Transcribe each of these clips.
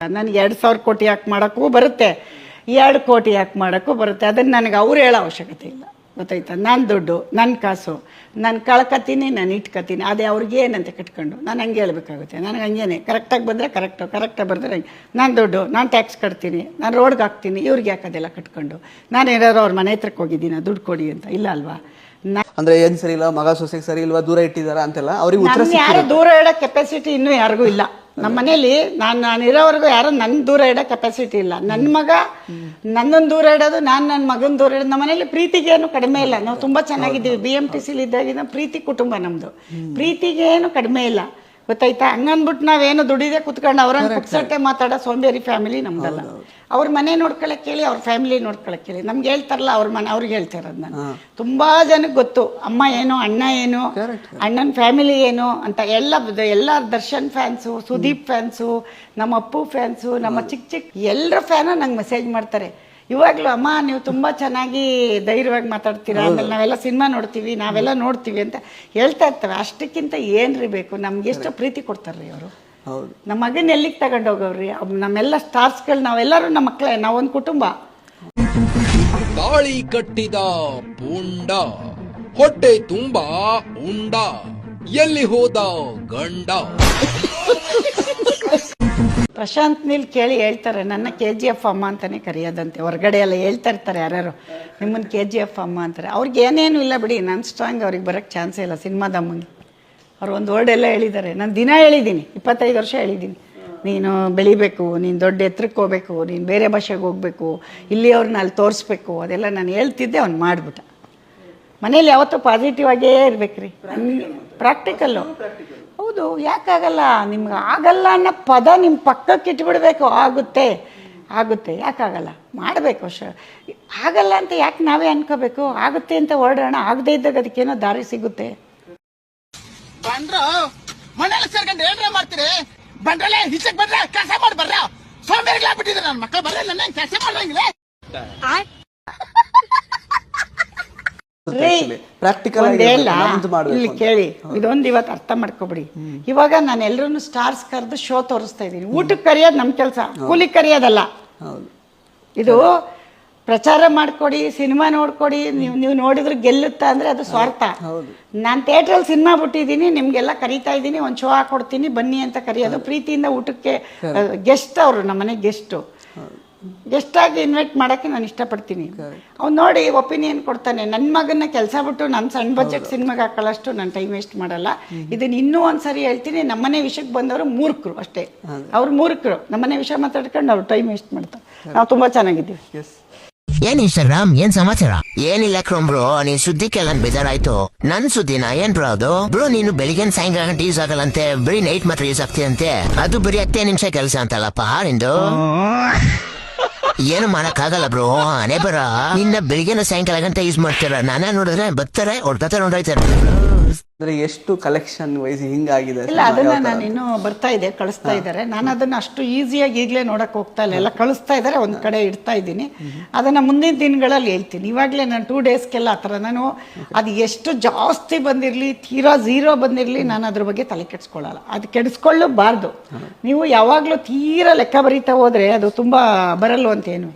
ನನಗೆ 2,000 ಕೋಟಿ ಯಾಕೆ ಮಾಡೋಕ್ಕೂ ಬರುತ್ತೆ, 2 ಕೋಟಿ ಯಾಕೆ ಮಾಡೋಕ್ಕೂ ಬರುತ್ತೆ. ಅದನ್ನು ನನಗೆ ಅವ್ರು ಹೇಳೋ ಅವಶ್ಯಕತೆ ಇಲ್ಲ, ಗೊತ್ತಾಯ್ತಾ? ನನ್ನ ದುಡ್ಡು, ನನ್ನ ಕಾಸು, ನಾನು ಕಳ್ಕೊತೀನಿ, ನಾನು ಇಟ್ಕೊತೀನಿ. ಅದೇ ಅವ್ರಿಗೆ ಏನಂತ ಕಟ್ಕೊಂಡು ನಾನು ಹಂಗೆ ಹೇಳ್ಬೇಕಾಗುತ್ತೆ. ನನಗೆ ಹಂಗೇನೆ ಕರೆಕ್ಟಾಗಿ ಬಂದರೆ ಕರೆಕ್ಟಾಗಿ ಬಂದರೆ ಹಂಗೆ. ನನ್ನ ದುಡ್ಡು ನಾನು ಟ್ಯಾಕ್ಸ್ ಕಟ್ತೀನಿ, ನಾನು ರೋಡ್ಗೆ ಹಾಕ್ತೀನಿ. ಇವ್ರಿಗೆ ಯಾಕೆ ಅದೆಲ್ಲ ಕಟ್ಕೊಂಡು ನಾನು ಏನಾದ್ರು ಅವ್ರ ಮನೆ ಹತ್ರಕ್ಕೆ ಹೋಗಿದ್ದೀನಿ ದುಡ್ಡು ಕೊಡಿ ಅಂತ? ಇಲ್ಲ ಅಲ್ವಾ? ಅಂದ್ರೆ ಏನ್ ಸರಿ ಇಲ್ಲ, ಮಗ ಸೊಸೆಗೆ ಸರಿ ಇಲ್ವಾ, ದೂರ ಇಟ್ಟಿದಾರ ಅಂತೆಲ್ಲ ಅವ್ರಿಗೆ ಉತ್ತರ ಯಾರು ದೂರ ಇಡೋ ಕೆಪಾಸಿಟಿ ಇನ್ನೂ ಯಾರಿಗೂ ಇಲ್ಲ. ನಮ್ಮ ಮನೇಲಿ ನಾನು ಇರೋವರೆಗೂ ಯಾರು ನನ್ನ ದೂರ ಇಡೋ ಕೆಪಾಸಿಟಿ ಇಲ್ಲ. ನನ್ನ ಮಗ ನನ್ನನ್ನು ದೂರ ಇಡೋದು, ನಾನು ನನ್ನ ಮಗನ ದೂರ ಇಡೋದು. ನಮ್ಮ ಮನೇಲಿ ಪ್ರೀತಿಗೇನು ಕಡಿಮೆ ಇಲ್ಲ. ನಾವು ತುಂಬಾ ಚೆನ್ನಾಗಿದ್ದೀವಿ. BMTCಲಿ ಇದ್ದಾಗಿನ ಪ್ರೀತಿ ಕುಟುಂಬ ನಮ್ದು. ಪ್ರೀತಿಗೇನು ಕಡಿಮೆ ಇಲ್ಲ, ಗೊತ್ತಾಯ್ತಾ? ಹಂಗನ್ಬಿಟ್ಟು ನಾವೇನು ದುಡಿದೆ ಕುತ್ಕೊಂಡು ಅವ್ರನ್ನ ಪುಕ್ಸಟ್ಟೆ ಮಾತಾಡೋ ಸೋಂಬೇರಿ ಫ್ಯಾಮಿಲಿ ನಮ್ದಲ್ಲ. ಅವ್ರ ಮನೆ ನೋಡ್ಕೊಳಕ್ ಹೇಳಿ, ಅವ್ರ ಫ್ಯಾಮಿಲಿ ನೋಡ್ಕೊಳಕ್ ಹೇಳಿ. ನಮ್ಗೆ ಹೇಳ್ತಾರಲ್ಲ ಅವ್ರ ಮನೆ, ಅವ್ರಿಗೆ ಹೇಳ್ತಾರದು. ನಾನು ತುಂಬಾ ಜನಕ್ಕೆ ಗೊತ್ತು ಅಮ್ಮ ಏನು, ಅಣ್ಣ ಏನು, ಅಣ್ಣನ ಫ್ಯಾಮಿಲಿ ಏನು ಅಂತ. ಎಲ್ಲ ದರ್ಶನ್ ಫ್ಯಾನ್ಸು, ಸುದೀಪ್ ಫ್ಯಾನ್ಸು, ನಮ್ಮ ಅಪ್ಪು ಫ್ಯಾನ್ಸು, ನಮ್ಮ ಚಿಕ್ಕ ಎಲ್ಲರ ಫ್ಯಾನು ನಂಗೆ ಮೆಸೇಜ್ ಮಾಡ್ತಾರೆ. ಇವಾಗಲೂ ಅಮ್ಮ ನೀವು ತುಂಬ ಚೆನ್ನಾಗಿ ಧೈರ್ಯವಾಗಿ ಮಾತಾಡ್ತೀರಾ, ಆಮೇಲೆ ನಾವೆಲ್ಲ ಸಿನಿಮಾ ನೋಡ್ತೀವಿ, ನಾವೆಲ್ಲ ನೋಡ್ತೀವಿ ಅಂತ ಹೇಳ್ತಾ ಇರ್ತವೆ. ಅಷ್ಟಕ್ಕಿಂತ ಏನ್ರಿ ಬೇಕು? ನಮ್ಗೆ ಎಷ್ಟು ಪ್ರೀತಿ ಕೊಡ್ತಾರ್ರಿ ಅವರು. ನಮ್ಮ ಮಗನ ಎಲ್ಲಿಗೆ ತಗೊಂಡೋಗವ್ರಿ? ನಮ್ಮೆಲ್ಲ ಸ್ಟಾರ್ಸ್ಗಳು ನಾವೆಲ್ಲರೂ ನಮ್ಮ ಮಕ್ಕಳೇ, ನಾವೊಂದು ಕುಟುಂಬ. ತಾಳಿ ಕಟ್ಟಿದ ಪುಂಡ, ಹೊಟ್ಟೆ ತುಂಬಾ ಉಂಡ, ಎಲ್ಲಿ ಹೋದ ಗಂಡ. ಪ್ರಶಾಂತ್ ನೀಲ್ ಕೇಳಿ ಹೇಳ್ತಾರೆ, ನನ್ನ KGF ಅಮ್ಮ ಅಂತಾನೆ ಕರೆಯೋದಂತೆ. ಹೊರಗಡೆ ಎಲ್ಲ ಹೇಳ್ತಾ ಇರ್ತಾರೆ ಯಾರ್ಯಾರು, ನಿಮ್ಮನ್ನು KGF ಅಮ್ಮ ಅಂತಾರೆ. ಅವ್ರಿಗೆ ಏನೇನು ಇಲ್ಲ ಬಿಡಿ, ನಾನು ಸ್ಟ್ರಾಂಗ್. ಅವ್ರಿಗೆ ಬರೋಕ್ಕೆ ಚಾನ್ಸೇ ಇಲ್ಲ ಸಿನಿಮಾದಮ್ಮಂಗೆ. ಅವ್ರು ಒಂದು ವರ್ಡ್ ಎಲ್ಲ ಹೇಳಿದ್ದಾರೆ. ನಾನು ದಿನ ಹೇಳಿದ್ದೀನಿ, 25 ವರ್ಷ ಹೇಳಿದ್ದೀನಿ, ನೀನು ಬೆಳಿಬೇಕು, ನೀನು ದೊಡ್ಡ ಎತ್ತರಕ್ಕೆ ಹೋಗ್ಬೇಕು, ನೀನು ಬೇರೆ ಭಾಷೆಗೆ ಹೋಗ್ಬೇಕು, ಇಲ್ಲಿ ಅವ್ರನ್ನ ಅಲ್ಲಿ ತೋರಿಸ್ಬೇಕು. ಅದೆಲ್ಲ ನಾನು ಹೇಳ್ತಿದ್ದೆ, ಅವ್ನು ಮಾಡಿಬಿಟ್ಟ. ಮನೇಲಿ ಯಾವತ್ತೂ ಪಾಸಿಟಿವ್ ಆಗೇ ಇರ್ಬೇಕ್ರಿ, ಪ್ರಾಕ್ಟಿಕಲ್ಲು. ಹೌದು, ಯಾಕಾಗಲ್ಲ? ನಿಮ್ಗೆ ಆಗಲ್ಲ ಅನ್ನೋ ಪದ ನಿಮ್ಮ ಪಕ್ಕಕ್ಕೆ ಇಟ್ಬಿಡ್ಬೇಕು. ಆಗುತ್ತೆ ಆಗುತ್ತೆ, ಯಾಕಾಗಲ್ಲ? ಮಾಡಬೇಕು ಅಷ್ಟೇ. ಆಗಲ್ಲ ಅಂತ ಯಾಕೆ ನಾವೇ ಅನ್ಕೋಬೇಕು? ಆಗುತ್ತೆ ಅಂತ ಹೊರಡೋಣ. ಆಗದೆ ಇದ್ದಾಗ ಅದಕ್ಕೇನೋ ದಾರಿ ಸಿಗುತ್ತೆ. ಮನೇಲಿ ಸೇರ್ಕೊಂಡು ಏನ್ರ ಮಾಡ್ತೀರಿ? ಬಂಡ್ರಲ್ಲೇ ಹಿಚಕ್ ಬಂದ್ರೆ ಕೆಲಸ ಮಾಡಿ ಬರ್ರ. ಸೋಂಬೇರಿಗಳಾಗ್ಬಿಟ್ಟಿದ್ರೆ ನನ್ನ ಮಕ್ಕಳು ಬರ್ರೆ, ನನ್ನ ಕೆಲಸ ಮಾಡಂಗಿಲ್ಲ. ಪ್ರಾಕ್ಟಿಕಲ್ ಇಲ್ಲಿ ಕೇಳಿ, ಇದೊಂದು ಇವತ್ತು ಅರ್ಥ ಮಾಡ್ಕೊಬಿಡಿ. ಇವಾಗ ನಾನು ಎಲ್ಲರೂ ಸ್ಟಾರ್ಸ್ ಕರೆದು ಶೋ ತೋರಿಸ್ತಾ ಇದ್ದೀನಿ. ಊಟಕ್ಕೆ ಕರೆಯೋದು ನಮ್ಮ ಕೆಲಸ, ಕೂಲಿ ಕರೆಯೋದಲ್ಲ. ಇದು ಪ್ರಚಾರ ಮಾಡ್ಕೊಡಿ, ಸಿನಿಮಾ ನೋಡ್ಕೊಡಿ, ನೀವು ನೋಡಿದ್ರೆ ಗೆಲ್ಲುತ್ತಾ ಅಂದ್ರೆ ಅದು ಸ್ವಾರ್ಥ. ನಾನು ಥಿಯೇಟ್ರಲ್ಲಿ ಸಿನಿಮಾ ಬಿಟ್ಟಿದ್ದೀನಿ, ನಿಮ್ಗೆಲ್ಲ ಕರೀತಾ ಇದ್ದೀನಿ, ಒಂದು ಶೋ ಹಾಕೊಡ್ತೀನಿ ಬನ್ನಿ ಅಂತ ಕರೆಯೋದು. ಪ್ರೀತಿಯಿಂದ ಊಟಕ್ಕೆ ಗೆಸ್ಟ್, ಅವರು ನಮ್ಮನೆ ಗೆಸ್ಟಾಗಿ ಇನ್ವೈಟ್ ಮಾಡೋಕ್ಕೆ ನಾನು ಇಷ್ಟಪಡ್ತೀನಿ. ಅವ್ನು ನೋಡಿ ಒಪಿನಿಯನ್ ಕೊಡ್ತಾನೆ. ನನ್ನ ಮಗನ ಕೆಲಸ ಬಿಟ್ಟು ನನ್ನ ಸಣ್ಣ ಬಜೆಟ್ ಸಿನಿಮಾಗೆ ಹಾಕೊಳ್ಳೋಷ್ಟು ನಾನು ಟೈಮ್ ವೇಸ್ಟ್ ಮಾಡಲ್ಲ. ಇದನ್ನ ಇನ್ನೂ ಒಂದ್ಸರಿ ಹೇಳ್ತೀನಿ, ನಮ್ಮನೆ ವಿಷಯಕ್ಕೆ ಬಂದವರು ಮೂರ್ಖರು ಅಷ್ಟೇ. ಅವ್ರು ಮೂರ್ಖರು, ನಮ್ಮನೆ ವಿಷಯ ಮಾತಾಡ್ಕೊಂಡು ಅವ್ರು ಟೈಮ್ ವೇಸ್ಟ್ ಮಾಡ್ತಾರೆ. ನಾವು ತುಂಬಾ ಚೆನ್ನಾಗಿದ್ದೀವಿ. ಏನ್ ಇನ್ಸ್ಟಾಗ್ರಾಮ್, ಏನ್ ಸಮಾಚಾರ? ಏನಿಲ್ಲ ಬ್ರೋ, ನೀನ್ ಸುದ್ದಿಕ್ಕೆಲ್ಲ ಬೇಜಾರಾಯ್ತು. ನನ್ ಸುದ್ದಿನ ಏನ್ ಬ್ರೋ ಅದು? ಬ್ರೋ ನೀನು ಬೆಳಿಗ್ಗೆ ಸಾಯಂಕಾಲ ಗಂಟೆ ಯೂಸ್ ಆಗಲ್ಲಂತೆ, ಬರೀ ನೈಟ್ ಮಾತ್ರ ಯೂಸ್ ಆಗ್ತೀಯಂತೆ. ಅದು ಬರೀ 10 ನಿಮಿಷ ಕೆಲಸ ಅಂತಲ್ಲಪ್ಪ ನಿಂದು. ಏನು ಮಾಡಕ್ಕಾಗಲ್ಲ ಬ್ರೋ, ಹಣೆ ಬರ. ನಿನ್ನ ಬೆಳಿಗ್ಗೆನ ಸಾಯಂಕಾಲ ಗಂಟೆ ಯೂಸ್ ಮಾಡ್ತಾರ. ನಾನೇ ನೋಡಿದ್ರೆ ಬರ್ತಾರೆ, ಹೊಡ್ತಾರೆ, ನೋಡಾಯ್ತಾರೆ. ಎಷ್ಟು ಕಲೆಕ್ಷನ್ ವೈಸ್ ಹಿಂಗಾಗಿದೆ? ಇಲ್ಲ, ಅದನ್ನ ನಾನು ಇನ್ನೂ ಬರ್ತಾ ಇದೆ, ಕಳಿಸ್ತಾ ಇದ್ದಾರೆ. ನಾನು ಅದನ್ನ ಅಷ್ಟು ಈಸಿಯಾಗಿ ಈಗಲೇ ನೋಡಕ್ ಹೋಗ್ತಾ ಇಲ್ಲ. ಎಲ್ಲ ಕಳಿಸ್ತಾ ಇದ್ದಾರೆ, ಒಂದ್ ಕಡೆ ಇಡ್ತಾ ಇದ್ದೀನಿ. ಅದನ್ನ ಮುಂದಿನ ದಿನಗಳಲ್ಲಿ ಹೇಳ್ತೀನಿ. ಇವಾಗಲೇ ನಾನು 2 ಡೇಸ್ಗೆಲ್ಲ ಆ ಥರ ನಾನು ಅದು ಎಷ್ಟು ಜಾಸ್ತಿ ಬಂದಿರಲಿ, ತೀರಾ 0 ಬಂದಿರಲಿ, ನಾನು ಅದ್ರ ಬಗ್ಗೆ ತಲೆ ಕೆಡಿಸ್ಕೊಳ್ಳಲ್ಲ. ಅದು ಕೆಡಿಸ್ಕೊಳ್ಳಬಾರ್ದು. ನೀವು ಯಾವಾಗಲೂ ತೀರಾ ಲೆಕ್ಕ ಬರೀತಾ ಹೋದ್ರೆ ಅದು ತುಂಬಾ ಬರಲ್ಲ ಅಂತೇನು.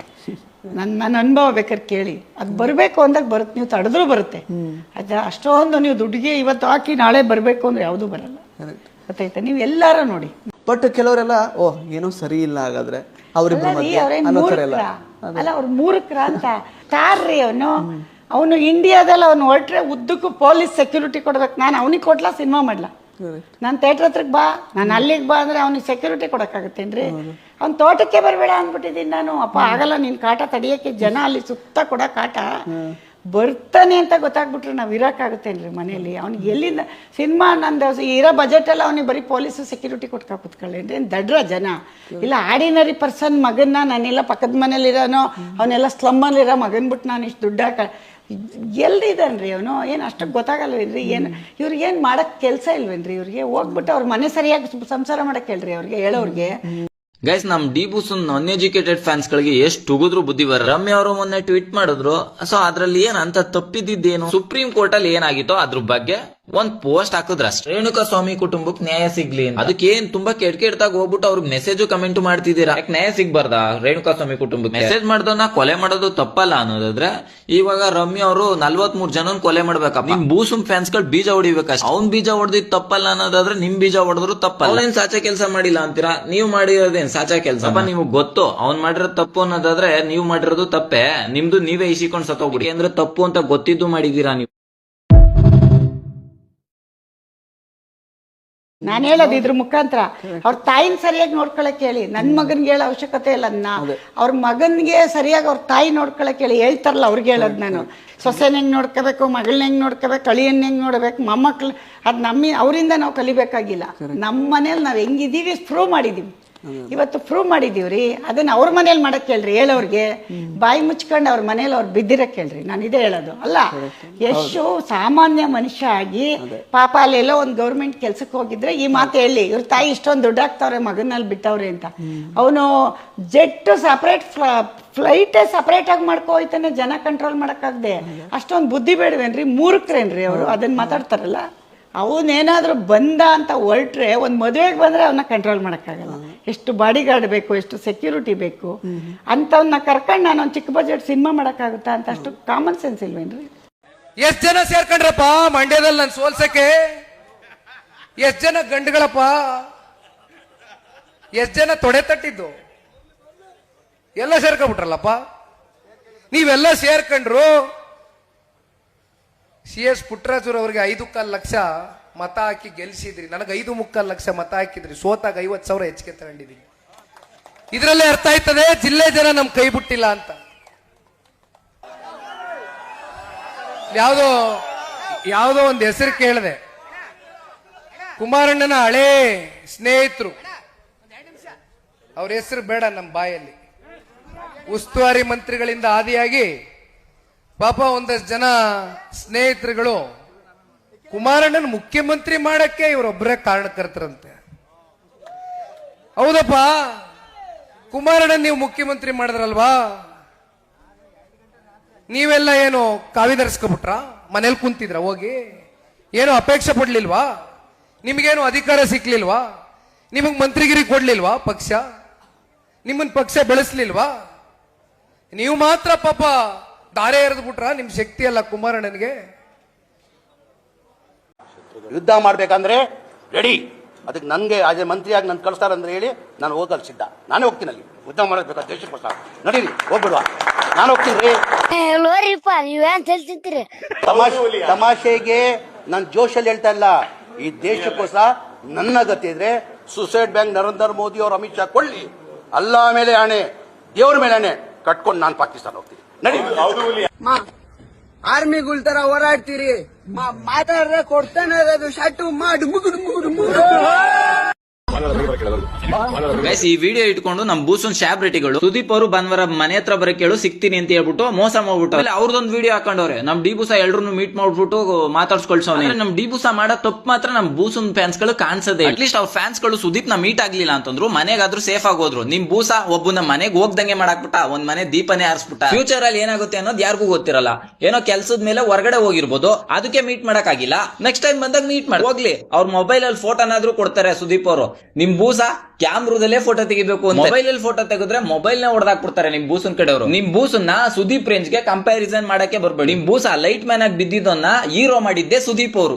ನನ್ನ ಅನುಭವ ಬೇಕಾದ್ರೆ ಕೇಳಿ. ಅದು ಬರಬೇಕು ಅಂದಾಗ ಬರುತ್ತೆ, ನೀವು ತಡೆದ್ರೂ ಬರುತ್ತೆ. ಅದು ಅಷ್ಟೊಂದು ನೀವು ದುಡ್ಡಿಗೆ ಇವತ್ತು ಹಾಕಿ ನಾಳೆ ಬರಬೇಕು ಅಂದ್ರೆ ಯಾವುದೂ ಬರಲ್ಲ, ಗೊತ್ತಾಯ್ತಾ? ನೀವು ಎಲ್ಲಾರು ನೋಡಿ. ಬಟ್ ಕೆಲವರೆಲ್ಲ ಏನೋ ಸರಿ ಇಲ್ಲ ಹಾಗಾದ್ರೆ ಅಲ್ಲ, ಅವ್ರು ಮೂರ್ಖರ ಅಂತ ತಾರ್ರಿ. ಅವನು ಇಂಡಿಯಾದಲ್ಲಿ ಅವನು ಹೊರಟ್ರೆ ಉದ್ದಕ್ಕೂ ಪೊಲೀಸ್ ಸೆಕ್ಯೂರಿಟಿ ಕೊಡ್ಬೇಕು. ನಾನು ಅವನಿಗೆ ಕೊಡ್ಲಾ, ಸಿನಿಮಾ ಮಾಡ್ಲಾ? ನಾನು ಥಿಯೇಟ್ರ್ ಹತ್ರಕ್ಕೆ ಬಾ, ನಾನು ಅಲ್ಲಿಗೆ ಬಾ ಅಂದ್ರೆ ಅವ್ನಿಗೆ ಸೆಕ್ಯೂರಿಟಿ ಕೊಡೋಕ್ಕಾಗತ್ತೇನ್ರಿ? ಅವ್ನ ತೋಟಕ್ಕೆ ಬರಬೇಡ ಅಂದ್ಬಿಟ್ಟಿದ್ದೀನಿ ನಾನು. ಅಪ್ಪ ಆಗಲ್ಲ, ನೀನು ಕಾಟ ತಡಿಯೋಕ್ಕೆ ಜನ ಅಲ್ಲಿ ಸುತ್ತ ಕೊಡೋ ಕಾಟ ಬರ್ತಾನೆ ಅಂತ ಗೊತ್ತಾಗ್ಬಿಟ್ರೆ ನಾವು ಇರೋಕ್ಕಾಗುತ್ತೇನ್ರಿ ಮನೇಲಿ? ಅವ್ನಿಗೆ ಎಲ್ಲಿಂದ ಸಿನಿಮಾ? ನಂದು ಇರೋ ಬಜೆಟೆಲ್ಲ ಅವನಿಗೆ ಬರೀ ಪೊಲೀಸು ಸೆಕ್ಯೂರಿಟಿ ಕೊಟ್ಕೊ ಕೂತ್ಕೊಳ್ಳೇನ್ರಿ? ದಡ್ರ ಜನ. ಇಲ್ಲ ಆರ್ಡಿನರಿ ಪರ್ಸನ್ ಮಗನ್ನ, ನಾನೆಲ್ಲ ಪಕ್ಕದ ಮನೇಲಿರೋನೋ, ಅವನೆಲ್ಲ ಸ್ಲಮ್ಮಲ್ಲಿರೋ ಮಗನ್ ಬಿಟ್ಟು ನಾನು ಇಷ್ಟು ದುಡ್ಡು ಎಲ್ಲಿದ್ದಾನ್ರಿ ಅವನು? ಏನು ಅಷ್ಟು ಗೊತ್ತಾಗಲ್ವೇನ್ರಿ? ಏನು ಇವ್ರಿಗೇನು ಮಾಡೋಕ್ಕೆ ಕೆಲಸ ಇಲ್ವೇನ್ರಿ? ಇವ್ರಿಗೆ ಹೋಗ್ಬಿಟ್ಟು ಅವ್ರ ಮನೆ ಸರಿಯಾಗಿ ಸಂಸಾರ ಮಾಡಕ್ಕೆ ಹೇಳ್ರಿ ಅವ್ರಿಗೆ, ಹೇಳೋರ್ಗೆ. ಗೈಸ್, ನಮ್ ಡಿ ಬೂಸನ್ ಅನ್ಎಜುಕೇಟೆಡ್ ಫ್ಯಾನ್ಸ್ ಗಳಿಗೆ ಎಷ್ಟು ಉಗಿದ್ರು ಬುದ್ಧಿ ಬರ. ರಮ್ಯ ಅವರು ಮೊನ್ನೆ ಟ್ವೀಟ್ ಮಾಡಿದ್ರು. ಸೊ ಅದ್ರಲ್ಲಿ ಏನ್ ಅಂತ ತಪ್ಪಿದ್ದೇನು, ಸುಪ್ರೀಂ ಕೋರ್ಟ್ ಅಲ್ಲಿ ಏನಾಗಿತ್ತೋ ಅದ್ರ ಬಗ್ಗೆ ಒಂದ್ ಪೋಸ್ಟ್ ಹಾಕಿದ್ರ ರೇಣುಕಾ ಸ್ವಾಮಿ ಕುಟುಂಬಕ್ಕೆ ನ್ಯಾಯ ಸಿಗ್ಲಿ ಅಂತ. ಅದಕ್ಕೇನ್ ತುಂಬಾ ಕೆಟ್ಟಾಗ ಹೋಗ್ಬಿಟ್ಟು ಅವ್ರಿಗೆ ಮೆಸೇಜ್ ಕಮೆಂಟ್ ಮಾಡ್ತಿದ್ದೀರಾ, ಯಾಕೆ ನ್ಯಾಯ ಸಿಗ್ಬಾರ್ದಾ ರೇಣುಕಾ ಸ್ವಾಮಿ ಕುಟುಂಬಕ್ಕೆ? ಮೆಸೇಜ್ ಮಾಡ್ದವ್ನ ಕೊಲೆ ಮಾಡೋದು ತಪ್ಪಲ್ಲ ಅನ್ನೋದಾದ್ರೆ ಇವಾಗ ರಮ್ಯಾ ಅವರು 43 ಜನನ್ ಕೊಲೆ ಮಾಡ್ಬೇಕಪ್ಪ. ನಿಮ್ ಬೂಸುಮ್ ಫ್ಯಾನ್ಸ್ ಗಳು ಬೀಜ ಹೊಡಿಬೇಕಷ್ಟ. ಅವ್ನ್ ಬೀಜ ಹೊಡೆದಿದ್ ತಪ್ಪಲ್ಲ ಅನ್ನೋದಾದ್ರೆ ನಿಮ್ ಬೀಜ ಹೊಡೆದ್ರು ತಪ್ಪಲ್ಲ. ಅವ್ನೇನ್ ಸಾಚಾ ಕೆಲಸ ಮಾಡಿಲ್ಲ ಅಂತೀರಾ, ನೀವು ಮಾಡಿರೋದೇನ್ ಸಾಚಾ ಕೆಲಸ? ನೀವು ಗೊತ್ತು ಅವ್ನ್ ಮಾಡಿರೋದು ತಪ್ಪು ಅನ್ನೋದಾದ್ರೆ ನೀವು ಮಾಡಿರೋದು ತಪ್ಪೇ, ನಿಮ್ದು ನೀವೇ ಇಸಿಕೊಂಡ್ ಸತ್ತೋಗ್ಬಿಡಿ. ಅಂದ್ರೆ ತಪ್ಪು ಅಂತ ಗೊತ್ತಿದ್ದು ಮಾಡಿದೀರಾ ನೀವು. ನಾನು ಹೇಳೋದು ಇದ್ರ ಮುಖಾಂತರ ಅವ್ರ ತಾಯಿನ ಸರಿಯಾಗಿ ನೋಡ್ಕೊಳಕ್ ಹೇಳಿ. ನನ್ ಮಗನ್ಗೆ ಹೇಳೋ ಅವಶ್ಯಕತೆ ಇಲ್ಲ. ಅವ್ರ ಮಗನ್ಗೆ ಸರಿಯಾಗಿ ಅವ್ರ ತಾಯಿ ನೋಡ್ಕೊಳಕ್ ಹೇಳಿ. ಹೇಳ್ತಾರಲ್ಲ ಅವ್ರಿಗೆ ಹೇಳೋದು ನಾನು, ಸೊಸೆನ ಹೆಂಗ್ ನೋಡ್ಕೋಬೇಕು, ಮಗಳನ್ನ ಹೆಂಗ್ ನೋಡ್ಕೋಬೇಕು, ಅಳಿಯನ್ನ ಹೆಂಗ್ ನೋಡ್ಬೇಕು, ಮೊಮ್ಮಕ್ಳು. ಅದ್ ಅವರಿಂದ ನಾವು ಕಲಿಬೇಕಾಗಿಲ್ಲ. ನಮ್ಮ ಮನೇಲಿ ನಾವ್ ಹೆಂಗಿದೀವಿ ಪ್ರೂವ್ ಮಾಡಿದೀವಿ. ಇವತ್ತು ಪ್ರೂವ್ ಮಾಡಿದೀವ್ರಿ. ಅದನ್ನ ಅವ್ರ ಮನೇಲಿ ಮಾಡಕ್ ಹೇಳ್ರಿ. ಹೇಳೋರ್ಗೆ ಬಾಯಿ ಮುಚ್ಕೊಂಡು ಅವ್ರ ಮನೇಲಿ ಅವ್ರು ಬಿದ್ದಿರಕ್ ಹೇಳ್ರಿ. ನಾನು ಇದೇ ಹೇಳೋದು ಅಲ್ಲ. ಎಷ್ಟು ಸಾಮಾನ್ಯ ಮನುಷ್ಯ ಆಗಿ ಪಾಪ ಅಲ್ಲೆಲ್ಲೋ ಒಂದು ಗೌರ್ಮೆಂಟ್ ಕೆಲ್ಸಕ್ಕೆ ಹೋಗಿದ್ರೆ ಈ ಮಾತು ಹೇಳಿ, ಇವ್ರ ತಾಯಿ ಇಷ್ಟೊಂದು ದುಡ್ಡು ಹಾಕ್ತವ್ರೆ ಮಗನಲ್ಲಿ ಬಿಟ್ಟವ್ರೆ ಅಂತ. ಅವನು ಜೆಟ್ ಸಪರೇಟ್ ಫ್ಲೈಟೇ ಸಪರೇಟ್ ಆಗಿ ಮಾಡ್ಕೋಯ್ತಾನೆ, ಜನ ಕಂಟ್ರೋಲ್ ಮಾಡಕ್ಕಾಗ್ದೆ. ಅಷ್ಟೊಂದು ಬುದ್ಧಿ ಬೇಡವೇನ್ರಿ? ಮೂರ್ಖರೇನ್ರಿ ಅವರು? ಅದನ್ನ ಮಾತಾಡ್ತಾರಲ್ಲ. ಅವನೇನಾದ್ರೂ ಬಂದ ಅಂತ ಹೊರಟ್ರೆ, ಒಂದು ಮದುವೆಗೆ ಬಂದ್ರೆ ಅವನ್ನ ಕಂಟ್ರೋಲ್ ಮಾಡೋಕ್ಕಾಗಲ್ಲ. ಎಷ್ಟು ಬಾಡಿ ಗಾರ್ಡ್ ಬೇಕು, ಎಷ್ಟು ಸೆಕ್ಯೂರಿಟಿ ಬೇಕು ಅಂತವನ್ನ ಕರ್ಕೊಂಡು ನಾನು ಒಂದು ಚಿಕ್ಕ ಬಜೆಟ್ ಸಿನಿಮಾ ಮಾಡೋಕ್ಕಾಗುತ್ತಾ ಅಂತ ಅಷ್ಟು ಕಾಮನ್ ಸೆನ್ಸ್ ಇಲ್ವೇನ್ರಿ? ಎಷ್ಟ್ ಜನ ಸೇರ್ಕೊಂಡ್ರಪ್ಪ ಮಂಡ್ಯದಲ್ಲಿ ನನ್ ಸೋಲ್ಸಕ್ಕೆ? ಎಷ್ಟ್ ಜನ ಗಂಡುಗಳಪ್ಪ? ಎಷ್ಟ್ ಜನ ತೊಡೆ ತಟ್ಟಿದ್ದು? ಎಲ್ಲ ಸೇರ್ಕೊಂಡ್ಬಿಟ್ರಲ್ಲಪ್ಪ. ನೀವೆಲ್ಲ ಸೇರ್ಕೊಂಡ್ರು. CS ಪುಟ್ಟರಾಜುರ್ ಅವ್ರಿಗೆ 5.25 ಲಕ್ಷ ಮತ ಹಾಕಿ ಗೆಲ್ಸಿದ್ರಿ. ನನಗೆ 5.25 ಲಕ್ಷ ಮತ ಹಾಕಿದ್ರಿ. ಸೋತಾಗ 50,000 ಹೆಚ್ಚಿಗೆ ತಗೊಂಡಿದ್ದೀನಿ. ಇದ್ರಲ್ಲೇ ಅರ್ಥ ಆಯ್ತದೆ ಜಿಲ್ಲೆ ಜನ ನಮ್ ಕೈ ಬಿಟ್ಟಿಲ್ಲ ಅಂತ. ಯಾವುದೋ ಒಂದು ಹೆಸರು ಕೇಳಿದೆ. ಕುಮಾರಣ್ಣನ ಹಳೇ ಸ್ನೇಹಿತರು, ಅವ್ರ ಹೆಸರು ಬೇಡ ನಮ್ಮ ಬಾಯಲ್ಲಿ, ಉಸ್ತುವಾರಿ ಮಂತ್ರಿಗಳಿಂದ ಆದಿಯಾಗಿ ಪಾಪ ಒಂದಷ್ಟು ಜನ ಸ್ನೇಹಿತರುಗಳು ಕುಮಾರಣ್ಣನ ಮುಖ್ಯಮಂತ್ರಿ ಮಾಡಕ್ಕೆ ಇವರೊಬ್ಬರೇ ಕಾರಣಕರ್ತರಂತೆ. ಹೌದಪ್ಪ, ಕುಮಾರಣ್ಣನ ನೀವು ಮುಖ್ಯಮಂತ್ರಿ ಮಾಡಿದ್ರಲ್ವಾ? ನೀವೆಲ್ಲ ಏನು ಕಾವಿ ಧರಿಸ್ಕೊಬಿಟ್ರ? ಮನೇಲಿ ಕುಂತಿದ್ರ? ಹೋಗಿ ಏನು ಅಪೇಕ್ಷೆ ಪಡ್ಲಿಲ್ವಾ? ನಿಮ್ಗೇನು ಅಧಿಕಾರ ಸಿಕ್ಲಿಲ್ವಾ? ನಿಮಗ್ ಮಂತ್ರಿಗಿರಿ ಕೊಡ್ಲಿಲ್ವಾ ಪಕ್ಷ? ನಿಮ್ಮನ್ ಪಕ್ಷ ಬೆಳೆಸ್ಲಿಲ್ವಾ? ನೀವು ಮಾತ್ರ ಪಾಪ ದಾರೆ ಎರೆದು ಬಿಟ್ರ? ನಿಮ್ ಶಕ್ತಿ ಅಲ್ಲ ಕುಮಾರಣ್ಣನಿಗೆ. ಯುದ್ಧ ಮಾಡ್ಬೇಕಂದ್ರೆ ರೆಡಿ. ಅದಕ್ಕೆ ನನ್ಗೆ ಅದೇ ಮಂತ್ರಿಯಾಗಿ ನನ್ ಕಳಿಸ್ತಾರಂದ್ರೆ ಹೇಳಿ ನಾನು ಹೋಗಲ್ ಸಿದ್ಧ. ನಾನೇ ಹೋಗ್ತೀನಿ ಅಲ್ಲಿ ಯುದ್ಧ ಮಾಡಬೇಕು ದೇಶಕ್ಕೋಸ್ಕರ. ನಡೀರಿ ಹೋಗ್ಬಿಡುವ, ನಾನು ಹೋಗ್ತೀನಿ. ತಮಾಷೆಗೆ ನಾನು ಜೋಶಲ್ಲಿ ಹೇಳ್ತಾ ಇಲ್ಲ. ಈ ದೇಶಕ್ಕೋಸ್ಕರ ನನ್ನ ಗತಿ ಇದ್ರೆ ಸುಸೈಡ್ ಬ್ಯಾಂಕ್ ನರೇಂದ್ರ ಮೋದಿ ಅವ್ರು ಅಮಿತ್ ಶಾ ಕೊಳ್ಳಿ, ಅಲ್ಲ ಮೇಲೆ ಆಣೆ, ದೇವ್ರ ಮೇಲೆ ಆಣೆ ಕಟ್ಕೊಂಡು ನಾನು ಪಾಕಿಸ್ತಾನ ಹೋಗ್ತೀನಿ. ನಡಿ. ಆರ್ಮಿಗಳ ತರ ಹೋರಾಡ್ತೀರಿ, ಮಾತಾಡ್ರೆ ಕೊಡ್ತಾನೆ ಇರೋದು ಶಟು ಮಾಡಿ ಮುಗುಡು ಮುಗುಡು ಮುಗುಡು. ಗೈಸ್, ಈ ವಿಡಿಯೋ ಇಟ್ಕೊಂಡು ನಮ್ ಬೂಸನ್ ಶಾಬ್ರೆಟಿಗಳು ಸುದೀಪ್ ಅವರು ಭಾನುವಾರ ಮನೆ ಹತ್ರ ಬರಕ್ ಕೇಳು ಸಿಗ್ತೀನಿ ಅಂತ ಹೇಳ್ಬಿಟ್ಟು ಮೋಸ ಮಾಡ್ಬಿಟ್ಟು ಅವ್ರದೊಂದು ವಿಡಿಯೋ ಹಾಕೊಂಡವ್ರೆ. ನಮ್ ಡಿ ಬೂಸ ಎಲ್ರು ಮೀಟ್ ಮಾಡ್ಬಿಟ್ಟು ಮಾತಾಡ್ಸ್ಕೊಳ್ಸವ್ನೆ. ನಮ್ ಡಿ ಬೂಸ ಮಾಡೋ ತಪ್ಪು ಮಾತ್ರ ನಮ್ ಬೂಸನ್ ಫ್ಯಾನ್ಸ್ ಗಳು ಕಾಣಿಸದೆ. ಅಟ್ಲೀಸ್ಟ್ ಅವ್ರ ಫ್ಯಾನ್ಸ್ ಗಳು ಸುದೀಪ್ ನ ಮೀಟ್ ಆಗ್ಲಿಲ್ಲ ಅಂತಂದ್ರು ಮನೆಗಾದ್ರೂ ಸೇಫ್ ಆಗೋದ್ರು. ನಿಮ್ ಬೂಸ ಒಬ್ಬನ ಮನೆಗೆ ಹೋಗ್ದಂಗೆ ಮಾಡಾಕ್ಬಿಟ್ಟ, ಒಂದ್ ಮನೆ ದೀಪನೇ ಆರಿಸ್ಬಿಟ್ಟ. ಫ್ಯೂಚರ್ ಅಲ್ಲಿ ಏನಾಗುತ್ತೆ ಅನ್ನೋದು ಯಾರಿಗೂ ಗೊತ್ತಿರಲ್ಲ. ಏನೋ ಕೆಲ್ಸದ ಮೇಲೆ ಹೊರಗಡೆ ಹೋಗಿರ್ಬೋದು, ಅದಕ್ಕೆ ಮೀಟ್ ಮಾಡಕ್ ಆಗಿಲ್ಲ. ನೆಕ್ಸ್ಟ್ ಟೈಮ್ ಬಂದಾಗ ಮೀಟ್ ಮಾಡಿ ಹೋಗ್ಲಿ. ಅವ್ರ ಮೊಬೈಲ್ ಅಲ್ಲಿ ಫೋಟೋನಾದ್ರೂ ಕೊಡ್ತಾರೆ ಸುದೀಪ್ ಅವರು. ನಿಮ್ ಬೂಸ ಕ್ಯಾಮ್ರಾದಲ್ಲೇ ಫೋಟೋ ತೆಗಿಬೇಕು, ಮೊಬೈಲ್ ಅಲ್ಲಿ ಫೋಟೋ ತೆಗೆದ್ರೆ ಮೊಬೈಲ್ ನೇ ಹೊಡೆದಾಕ್ಬಿಡ್ತಾರೆ ನಿಮ್ ಬೂಸನ್ ಕಡೆಯವರು. ನಿಮ್ ಬೂಸನ್ನ ಸುದೀಪ್ ರೇಂಜ್ ಗೆ ಕಂಪ್ಯಾರಿಸನ್ ಮಾಡಕ್ಕೆ ಬರ್ಬೇಡಿ. ನಿಮ್ ಬೂಸ ಲೈಟ್ ಮ್ಯಾನ್ ಆಗಿ ಬಿದ್ದಿದ್ದನ್ನ ಹೀರೋ ಮಾಡಿದ್ದೆ ಸುದೀಪ್ ಅವರು.